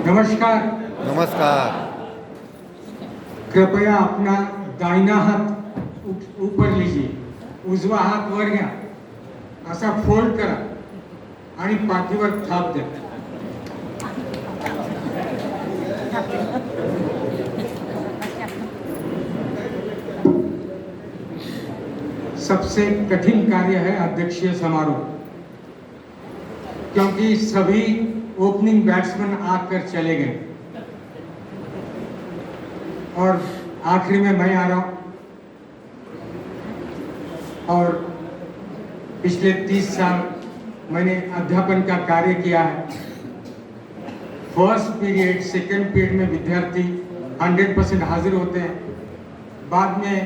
नमस्कार। नमस्कार। कृपया अपना दाहिना हात ऊपर लीजिए, उजवा हात वर घ्या, असा फोल्ड करा आणि पाठीवर थाप द्या। सबसे कठिन कार्य है अध्यक्षीय समारोह, क्योंकि सभी ओपनिंग बैट्समैन आकर चले गए और आखिरी में मैं आ रहा हूं। और पिछले 30 साल मैंने अध्यापन का कार्य किया है। फर्स्ट पीरियड, सेकंड पीरियड में विद्यार्थी 100% हाजिर होते हैं। बाद में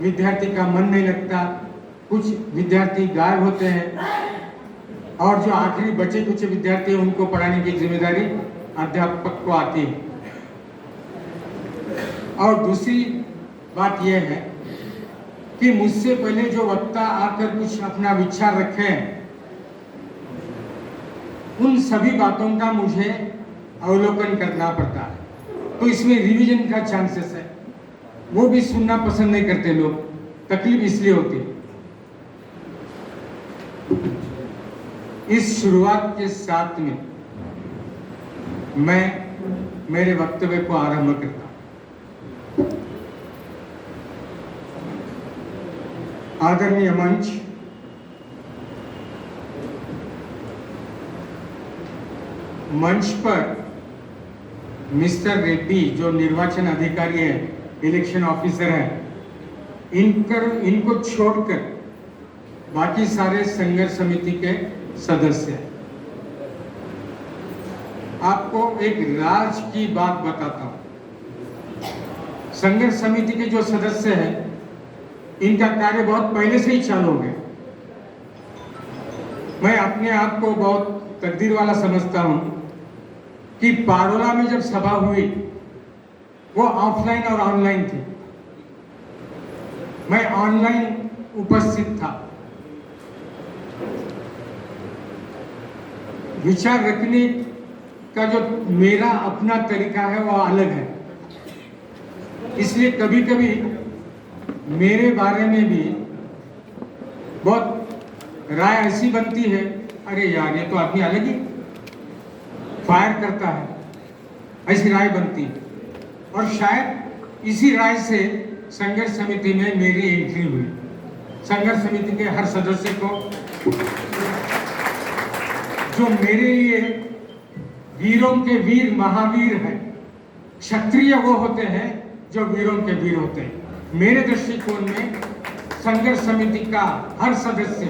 विद्यार्थी का मन नहीं लगता, कुछ विद्यार्थी गायब होते हैं और जो आखिरी बचे कुछ विद्यार्थी हैं उनको पढ़ाने की जिम्मेदारी अध्यापक को आती है। और दूसरी बात यह है कि मुझसे पहले जो वक्ता आकर कुछ अपना विचार रखे हैं, उन सभी बातों का मुझे अवलोकन करना पड़ता है, तो इसमें रिवीजन का चांसेस है। वो भी सुनना पसंद नहीं करते लोग, तकलीफ इसलिए होती है। इस शुरुआत के साथ में मैं मेरे वक्तव्य को आरंभ करता हूं। आदरणीय मंच, मंच पर मिस्टर रेड्डी जो निर्वाचन अधिकारी है, इलेक्शन ऑफिसर है, इनको छोड़कर बाकी सारे संघर्ष समिति के सदस्य हैं। आपको एक राज की बात बताता हूं। संघर्ष समिति के जो सदस्य हैं, इनका कार्य बहुत पहले से ही चालू हो गया। मैं अपने आप को बहुत तकदीर वाला समझता हूं कि पारोला में जब सभा हुई वो ऑफलाइन और ऑनलाइन थी। मैं ऑनलाइन उपस्थित था। विचार रखने का जो मेरा अपना तरीका है वो अलग है, इसलिए कभी कभी मेरे बारे में भी बहुत राय ऐसी बनती है, अरे यार ये तो आदमी अलग ही फायर करता है, ऐसी राय बनती है। और शायद इसी राय से संघर्ष समिति में मेरी एंट्री हुई। संघर्ष समिति के हर सदस्य को, जो मेरे लिए वीरों के वीर महावीर हैं, क्षत्रिय वो होते हैं जो वीरों के वीर होते हैं। मेरे दृष्टिकोण में संघर्ष समिति का हर सदस्य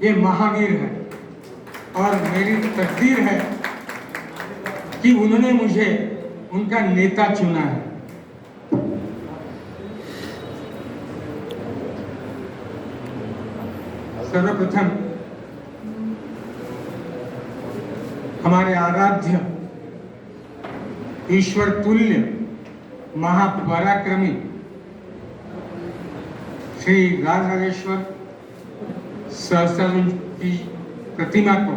ये महावीर है और मेरी तकदीर है कि उन्होंने मुझे उनका नेता चुना है। सर्वप्रथम हमारे आराध्य ईश्वर तुल्य महापराक्रमी श्री राजराजेश्वर सहस्त्रार्जुन की प्रतिमा को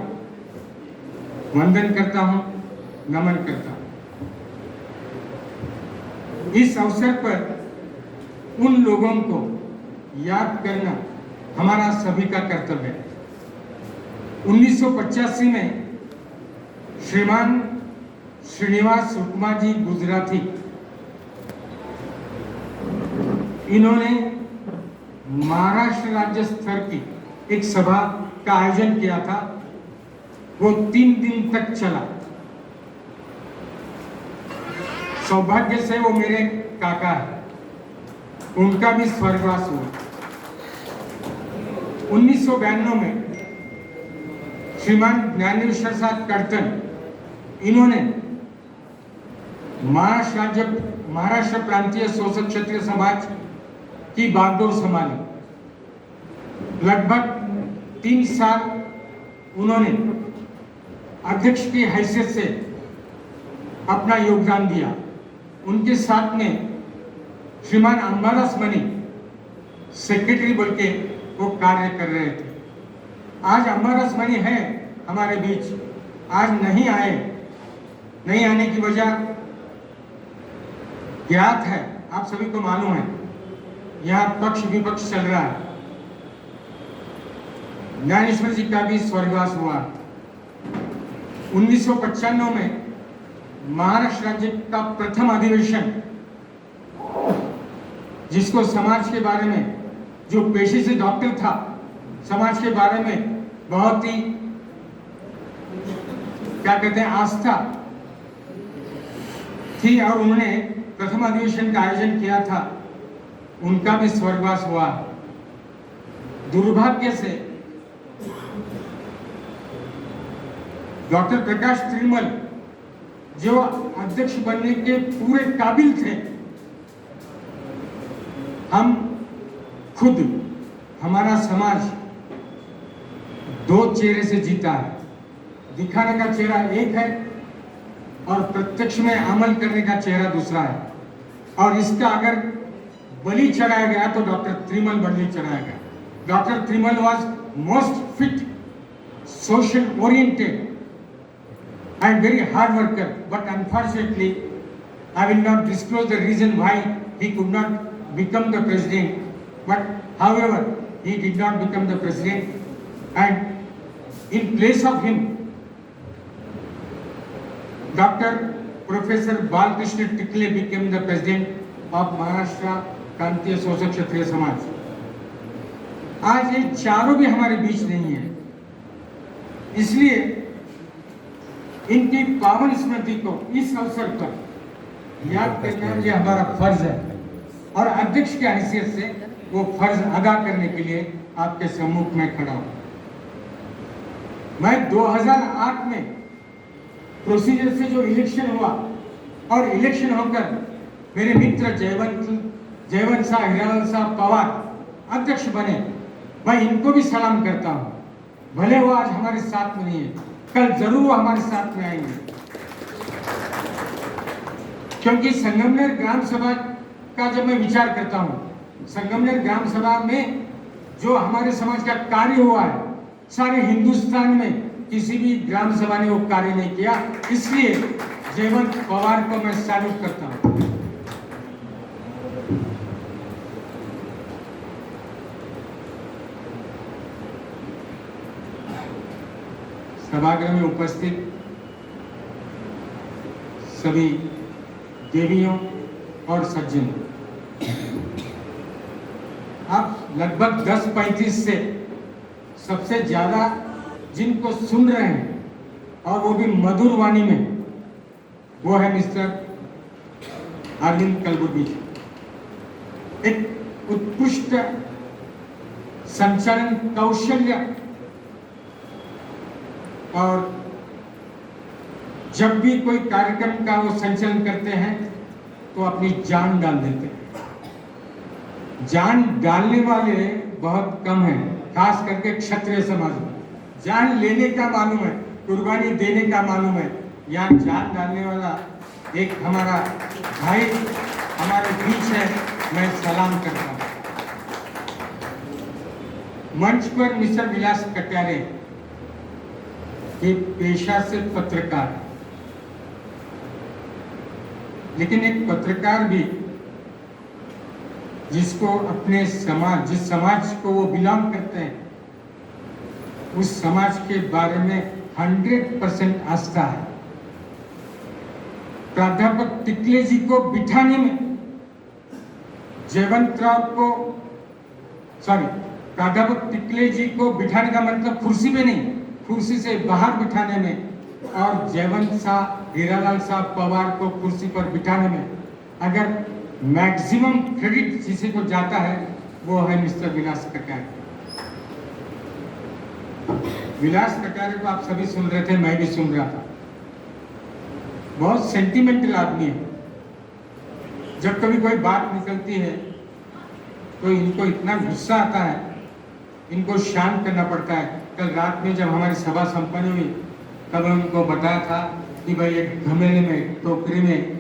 वंदन करता हूं, नमन करता हूं। इस अवसर पर उन लोगों को याद करना हमारा सभी का कर्तव्य है। 1985 में श्रीमान श्रीनिवास उपमाजी गुजराती, इन्होंने महाराष्ट्र राज्य स्तर की एक सभा का आयोजन किया था। वो 3 दिन तक चला। सौभाग्य से वो मेरे काका है, उनका भी स्वर्गवास हुआ। 1992 में श्रीमान ज्ञानेश्वर साहब कर्तन, इन्होंने महाराष्ट्र प्रांतीय शोषक क्षत्रिय समाज की बागडोर संभाली। लगभग 3 साल उन्होंने अध्यक्ष की हैसियत से अपना योगदान दिया। उनके साथ में श्रीमान अंबादास मणि सेक्रेटरी बोल के वो कार्य कर रहे थे। आज अंबादास मणि है हमारे बीच आज नहीं आए, नहीं आने की वजह ज्ञात है, आप सभी को मालूम है। यहाँ पक्ष विपक्ष चल रहा है। ज्ञानेश्वर जी का भी स्वर्गवास हुआ। 1995 में महाराष्ट्र राज्य का प्रथम अधिवेशन, जिसको समाज के बारे में, जो पेशे से डॉक्टर था, समाज के बारे में बहुत ही क्या कहते हैं आस्था थी और उन्होंने प्रथम अधिवेशन का आयोजन किया था, उनका भी स्वर्गवास हुआ। दुर्भाग्य से डॉक्टर प्रकाश त्रिमल जो अध्यक्ष बनने के पूरे काबिल थे, हम खुद, हमारा समाज दो चेहरे से जीता है। दिखाने का चेहरा एक है और प्रत्यक्ष में अमल करने का चेहरा दूसरा है। और इसका अगर बलि चढ़ाया गया तो डॉक्टर त्रिमल बलि चढ़ाया गया। Doctor Trimal was most fit, social oriented and very hard worker, but unfortunately I will not disclose the reason why he could not become the president, but however he did not become the president and in place of him Dr. Professor Balkrishna Tikle became the president of Maharashtra क्रांतीय शोषक क्षत्रिय समाज। आज ये चारों भी हमारे बीच नहीं है, इसलिए इनकी पावन स्मृति को इस अवसर पर याद करना ये हमारा फर्ज है और अध्यक्ष की हैसियत से वो फर्ज अदा करने के लिए आपके सम्मुख में खड़ा हूं। मैं 2008 में प्रोसीजर से जो इलेक्शन हुआ और इलेक्शन होकर मेरे मित्र जयवंत शाह, हीरालाल साहब पवार अध्यक्ष बने, मैं इनको भी सलाम करता हूं। भले वो आज हमारे साथ में नहीं है, कल जरूर वो हमारे साथ में आएंगे, क्योंकि संगमनेर ग्राम सभा का जब मैं विचार करता हूं, संगमनेर ग्राम सभा में जो हमारे समाज का कार्य हुआ है, सारे हिंदुस्तान में किसी भी ग्राम सभा ने वो कार्य नहीं किया। इसलिए जयवंत पवार को मैं सैल्यूट करता हूं। सभागृह में उपस्थित सभी देवियों और सज्जनों, आप लगभग 10:35 से सबसे ज्यादा जिनको सुन रहे हैं और वो भी मधुर वाणी में, वो है मिस्टर अरविंद कलबुर्गी। एक उत्कृष्ट संचालन कौशल्य और जब भी कोई कार्यक्रम का वो संचालन करते हैं तो अपनी जान डाल देते हैं। जान डालने वाले बहुत कम हैं, खास करके क्षत्रिय समाज में। जान लेने का मालूम है, कुर्बानी देने का मालूम है, यहाँ जान डालने वाला एक हमारा भाई हमारे बीच है, मैं सलाम करता हूँ। मंच पर मिस्टर विलास कट्यारे ये पेशा से पत्रकार, लेकिन एक पत्रकार भी जिसको अपने समाज, जिस समाज को वो बिलोंग करते हैं, उस समाज के बारे में 100% आस्था है। प्राध्यापक टिकले जी को बिठाने में प्राध्यापक टिकले जी को बिठाने का मतलब कुर्सी पे नहीं, कुर्सी से बाहर बिठाने में, और जयवंत शाह, हीरालाल साहब पवार को कुर्सी पर बिठाने में अगर मैक्सिमम क्रेडिट किसी को जाता है वो है मिस्टर विलास कट्यारे। विलास कट्यारे को आप सभी सुन रहे थे, मैं भी सुन रहा था। बहुत सेंटिमेंटल आदमी है। जब कभी कोई बात निकलती है तो इनको इतना गुस्सा आता है, इनको शांत करना पड़ता है। कल रात में जब हमारी सभा संपन्न हुई तब उनको बताया था कि भाई एक घमेले में, टोकरी में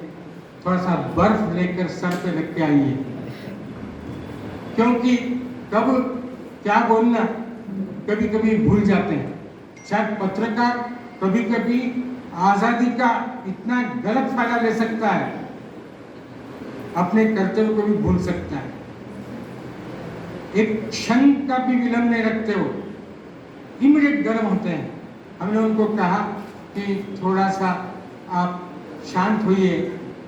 थोड़ा सा बर्फ लेकर सर पे रख के आइए, क्योंकि कब क्या बोलना कभी कभी भूल जाते हैं। शायद पत्रकार कभी कभी आजादी का इतना गलत फायदा ले सकता है, अपने कर्तव्य को भी भूल सकता है। एक क्षण का भी विलंब नहीं रखते हो, इमीडिएट गर्म होते हैं। हमने उनको कहा कि थोड़ा सा आप शांत होइए,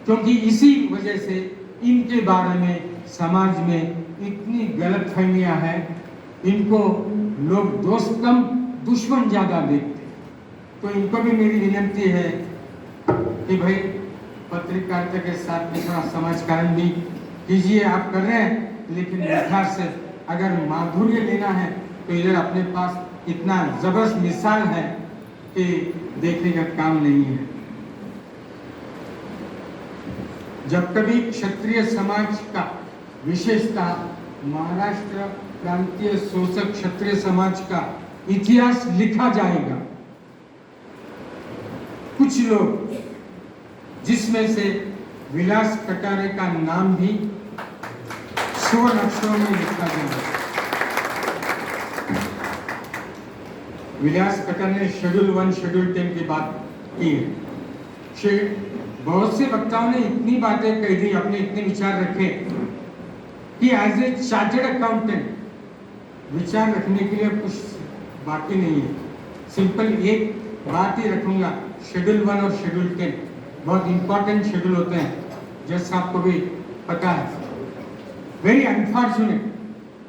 क्योंकि इसी वजह से इनके बारे में समाज में इतनी गलतफहमियां हैं। इनको लोग दोस्त कम दुश्मन ज्यादा देखते। तो इनको भी मेरी विनती है कि भाई पत्रकारिता के साथ में थोड़ा समाजकारण भी कीजिए। आप कर रहे हैं, लेकिन मिठास से अगर माधुर्य लेना है तो इधर अपने पास इतना जबरदस्त मिसाल है कि देखने का काम नहीं है। जब कभी क्षत्रिय समाज का, विशेषता महाराष्ट्र प्रांतीय शोषक क्षत्रिय समाज का इतिहास लिखा जाएगा, कुछ लोग जिसमें से विलास कटारे का नाम भी स्वर्ण अक्षरों में लिखा जाएगा। विलास कटारे ने शेड्यूल 1 शेड्यूल 10 की बात की है। बहुत से वक्ताओं ने इतनी बातें कही थी, अपने इतने विचार रखे कि एज ए चार्टर्ड अकाउंटेंट विचार रखने के लिए कुछ बाकी नहीं है। सिंपल एक बात ही रखूंगा, शेड्यूल 1 और शेड्यूल 10 बहुत इंपॉर्टेंट शेड्यूल होते हैं, जैसा आपको भी पता है। वेरी अनफॉर्चुनेट,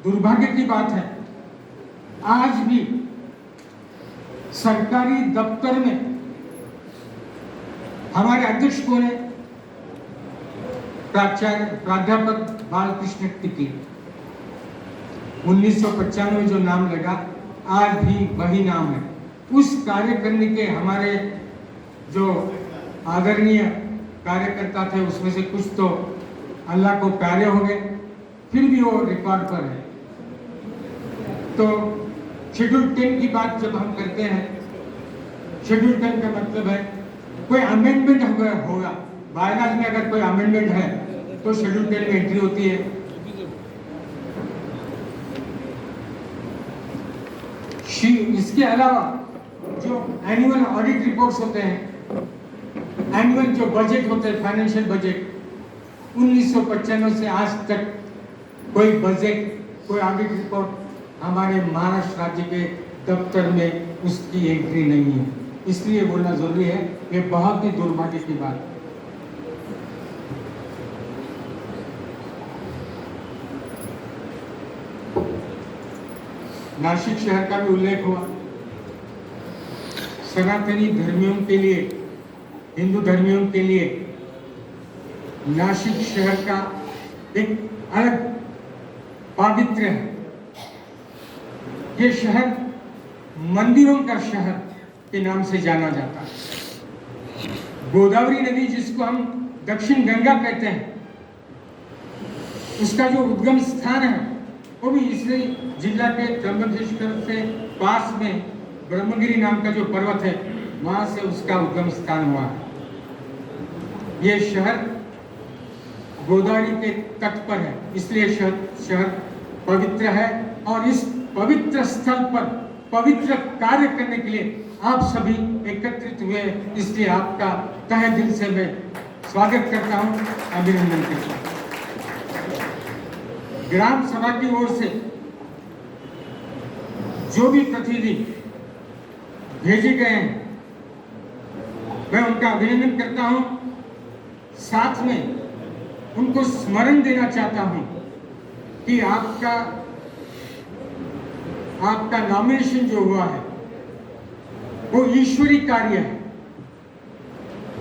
दुर्भाग्य की बात है, आज भी सरकारी दफ्तर में हमारे अध्यक्ष कौन है? प्राचार्य प्राध्यापक बालकृष्ण टिकी। 1995 जो नाम लगा, आज भी वही नाम है। उस कार्य करने के हमारे जो आदरणीय कार्यकर्ता थे, उसमें से कुछ तो अल्लाह को प्यारे हो गए, फिर भी वो रिकॉर्ड पर है। तो शेड्यूल 10 की बात जब हम करते हैं, शेड्यूल 10 का मतलब है कोई अमेंडमेंट होगा, बायलॉज में अगर कोई अमेंडमेंट है तो शेड्यूल 10 में एंट्री होती है। इसके अलावा जो एनुअल ऑडिट रिपोर्ट्स होते हैं, एनुअल जो बजट होते हैं, फाइनेंशियल बजट, 1995 से आज तक कोई बजट, कोई ऑडिट रिपोर्ट हमारे महाराष्ट्र राज्य के दफ्तर में उसकी एंट्री नहीं है। इसलिए बोलना जरूरी है, ये बहुत ही दुर्भाग्य की बात है। नासिक शहर का भी उल्लेख हुआ। सनातनी धर्मियों के लिए, हिंदू धर्मियों के लिए नासिक शहर का एक अलग पावित्र्य है। ये शहर मंदिरों का शहर के नाम से जाना जाता है। गोदावरी नदी, जिसको हम दक्षिण गंगा कहते हैं, उसका जो उद्गम स्थान है वो भी इसी जिला के त्र्यंबकेश्वर से पास में ब्रह्मगिरी नाम का जो पर्वत है, वहां से उसका उद्गम स्थान हुआ है। ये शहर गोदावरी के तट पर है, इसलिए शहर पवित्र है। और इस पवित्र स्थल पर पवित्र कार्य करने के लिए आप सभी एकत्रित हुए, इसलिए आपका तहे दिल से मैं स्वागत करता हूं, अभिनंदन करता हूं। ग्राम सभा की ओर से जो भी प्रतिनिधि भेजे गए हैं, मैं उनका अभिनंदन करता हूं। साथ में उनको स्मरण देना चाहता हूं कि आपका नॉमिनेशन जो हुआ है वो ईश्वरीय कार्य है।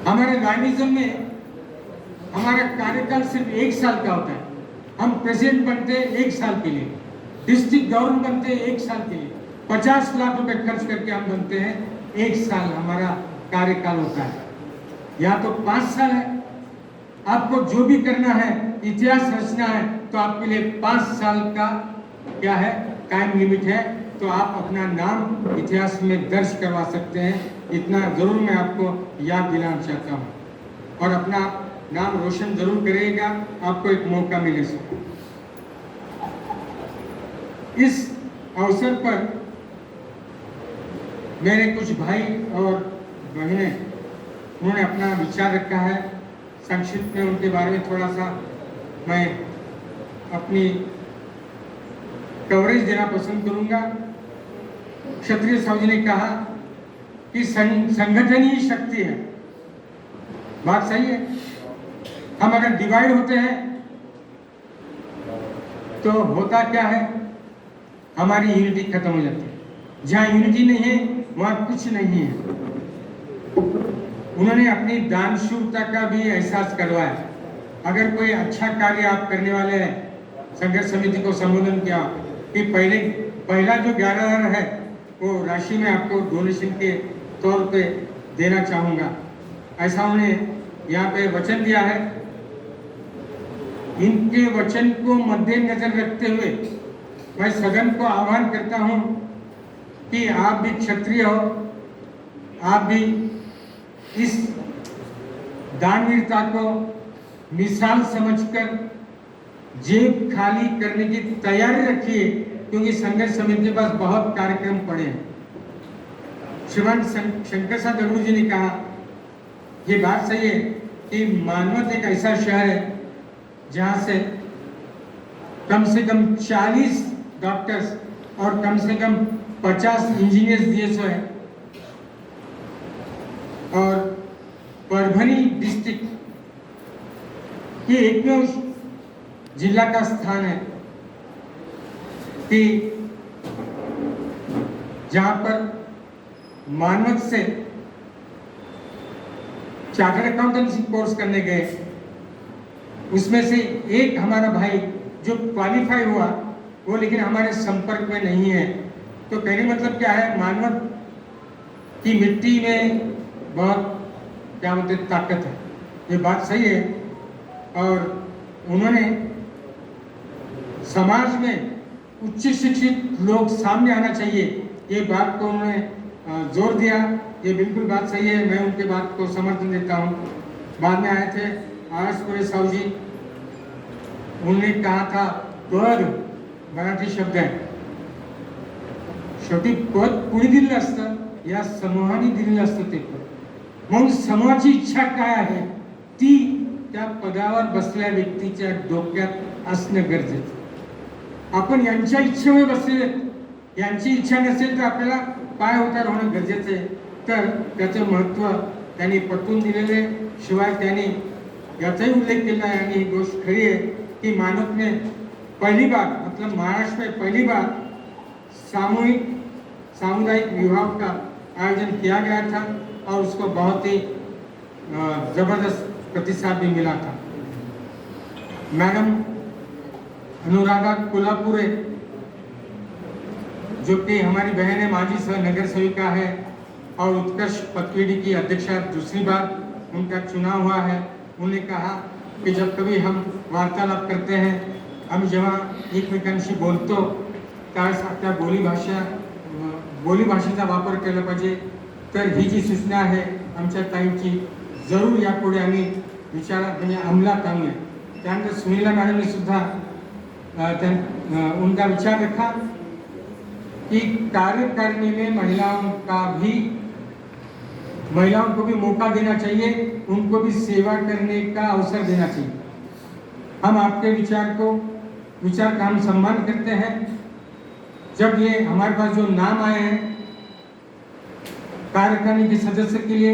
हमारे राइनिज्म में हमारा कार्यकाल सिर्फ 1 साल का होता है। हम प्रेसिडेंट बनते हैं 1 साल के लिए, डिस्ट्रिक्ट गवर्नर बनते हैं 1 साल के लिए, 50 लाख रुपए खर्च करके हम बनते हैं, 1 साल हमारा कार्यकाल होता है। या तो 5 साल है। आपको जो भी करना है, इतिहास रचना है, तो आपके लिए 5 साल का क्या है, टाइम लिमिट है। तो आप अपना नाम इतिहास में दर्ज करवा सकते हैं। इतना जरूर मैं आपको याद दिलाना चाहता हूँ, और अपना नाम रोशन जरूर करिएगा, आपको एक मौका मिले। इस अवसर पर मेरे कुछ भाई और बहनें उन्होंने अपना विचार रखा है। संक्षिप्त में उनके बारे में थोड़ा सा मैं अपनी कवरेज देना पसंद करूंगा। क्षत्रिय साहू जी ने कहा कि संगठन ही शक्ति है। बात सही है। हम अगर डिवाइड होते हैं तो होता क्या है, हमारी यूनिटी खत्म हो जाती है। जहाँ यूनिटी नहीं है वहाँ कुछ नहीं है। उन्होंने अपनी दानशूरता का भी एहसास करवाया। अगर कोई अच्छा कार्य आप करने वाले हैं, संघर्ष समिति को संबोधन किया कि पहला जो 11,000 है वो राशि में आपको डोनेशन के तौर पे देना चाहूँगा, ऐसा उन्होंने यहाँ पे वचन दिया है। इनके वचन को मद्देनजर रखते हुए मैं सदन को आह्वान करता हूँ कि आप भी क्षत्रिय हो, आप भी इस दानवीरता को मिसाल समझकर जेब खाली करने की तैयारी रखिए, क्योंकि संघर्ष समिति के पास बहुत कार्यक्रम पड़े हैं। श्रीमान शंकर साहब दगड़ू जी ने कहा, ये बात सही है कि मानवत एक ऐसा शहर है जहाँ से कम 40 डॉक्टर्स और कम से कम 50 इंजीनियर्स दिए सो है। और परभणी डिस्ट्रिक्ट ये एकमेव जिला का स्थान है कि जहाँ पर मानवत से चार्टर्ड अकाउंटेंसी कोर्स करने गए, उसमें से एक हमारा भाई जो क्वालिफाई हुआ वो लेकिन हमारे संपर्क में नहीं है। तो कहने मतलब क्या है, मानवत की मिट्टी में बहुत क्या बोलते ताकत है, ये बात सही है। और उन्होंने समाज में उच्च शिक्षित लोग सामने आना चाहिए, ये बात को उन्होंने जोर दिया। ये बिल्कुल बात सही है, मैं उनके बात को समर्थन देता हूँ। बाद में आए थे आरएस साहू जी, उन्होंने कहा था पद, मराठी शब्द है, शेवटी पद कुणी दिलेलं असतं, या समूहाने दिलेलं असतं ते पद। म्हणून समूहाची इच्छा काय आहे ती त्या पदावर बसलेल्या व्यक्तीच्या डोक्यात असणं गरजेचं। आपण यांच्या इच्छेवर बसलेले, यांची इच्छा नसेल तर आपल्याला पाय उतार होणं गरजेचं आहे। तर त्याचं महत्त्व त्यांनी पटवून दिलेले, शिवाय त्यांनी याचाही उल्लेख केला आहे आणि ही गोष्ट खरी है कि मानवत में पहली बार, मतलब महाराष्ट्र में पहली बार सामुदायिक विवाह का आयोजन किया गया था और उसको बहुत ही जबरदस्त प्रतिसाद भी मिला था। मैडम अनुराधा कोल्हापुरे जो कि हमारी बहन है, माजी सह नगर सेविका है और उत्कर्ष पतवेड़ी की अध्यक्षा दूसरी बार उनका चुनाव हुआ है। उन्होंने कहा की जब कभी हम वार्तालाप करते हैं, आम्ही जेव्हा एकमेकांशी बोलतो त्यावेळेस आपल्या बोलीभाषेचा वापर केला पाहिजे। तर ही जी सूचना आहे आमच्या ताईंची, जरूर यापुढे आम्ही म्हणजे अंमलात आणूया। त्यानंतर सुनीला मॅडम ने सुद्धा उनका विचार रखा कि कार्यकारिणी में महिलाओं को भी मौका देना चाहिए, उनको भी सेवा करने का अवसर देना चाहिए। हम आपके विचार का हम सम्मान करते हैं। जब ये हमारे पास जो नाम आए हैं कार्यकारिणी के सदस्य के लिए,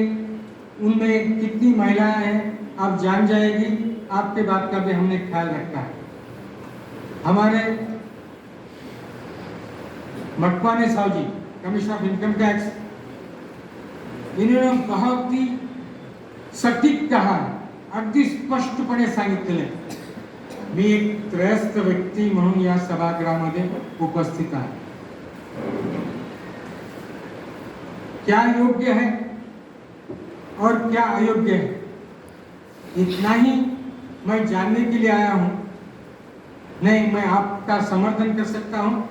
उनमें कितनी महिलाएं हैं आप जान जाएगी। आपके बात का भी हमने ख्याल रखा है। हमारे मटवाने साहू जी, कमिश्नर ऑफ इनकम टैक्स, इन्होंने बहुत ही सटीक कहा, अगदी स्पष्टपणे सांगितलेलं आहे। मी एक त्रयस्थ व्यक्ती म्हणून या सभागृहामध्ये उपस्थित आहे। क्या योग्य है और क्या अयोग्य है, इतना ही मैं जानने के लिए आया हूं। नहीं मैं आपका समर्थन कर सकता हूं,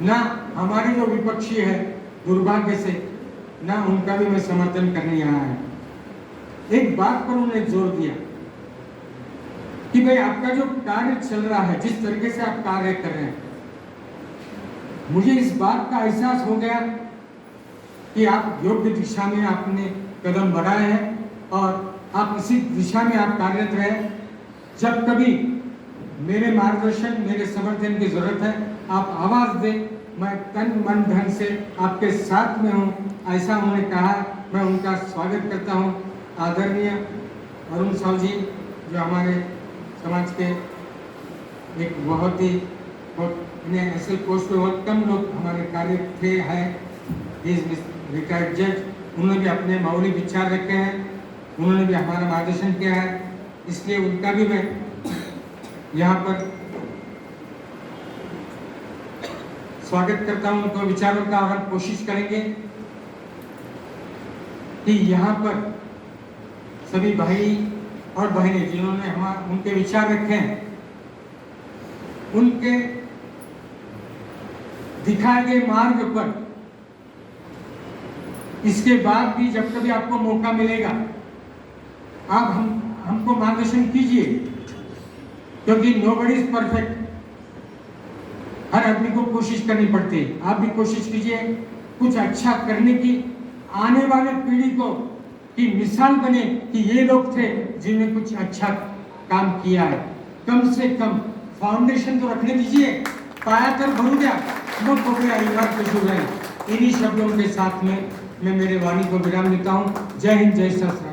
ना हमारे जो विपक्षी है दुर्भाग्य से, ना उनका भी मैं समर्थन करने आया है। एक बात पर उन्होंने जोर दिया कि भाई आपका जो कार्य चल रहा है, जिस तरीके से आप कार्य कर रहे हैं, मुझे इस बात का एहसास हो गया कि आप योग्य दिशा में आपने कदम बढ़ाए हैं और आप इसी दिशा में आप कार्यरत रहे। जब कभी मेरे मार्गदर्शन, मेरे समर्थन की जरूरत है, आप आवाज़ दें, मैं तन मन धन से आपके साथ में हूँ, ऐसा उन्होंने कहा। मैं उनका स्वागत करता हूँ। आदरणीय अरुण साहू जी, जो हमारे समाज के एक बहुत ही ऐसे पोस्ट पे बहुत कम लोग हमारे कार्य थे हैं, रिटायर्ड जज, उन्होंने भी अपने मौलिक विचार रखे हैं, उन्होंने भी हमारा मार्गदर्शन किया है, इसलिए उनका भी मैं यहाँ पर स्वागत करता हूँ, उनको विचारों का। और हम कोशिश करेंगे कि यहाँ पर सभी भाई और बहनें जिन्होंने उनके विचार रखे हैं, उनके दिखाए गए मार्ग पर इसके बाद भी जब कभी आपको मौका मिलेगा, आप हमको मार्गदर्शन कीजिए, क्योंकि नोबडी इज परफेक्ट। हर आदमी को कोशिश करनी पड़ती है। आप भी कोशिश कीजिए कुछ अच्छा करने की, आने वाले पीढ़ी को की मिसाल बने कि ये लोग थे जिन्होंने कुछ अच्छा काम किया है। कम से कम फाउंडेशन तो रखने दीजिए, पाया तर भरू द्या, मग बघूया इमारत कशी होईल। इन्हीं शब्दों के साथ में मैं मेरे वाणी को विराम देता हूँ। जय हिंद, जय सत।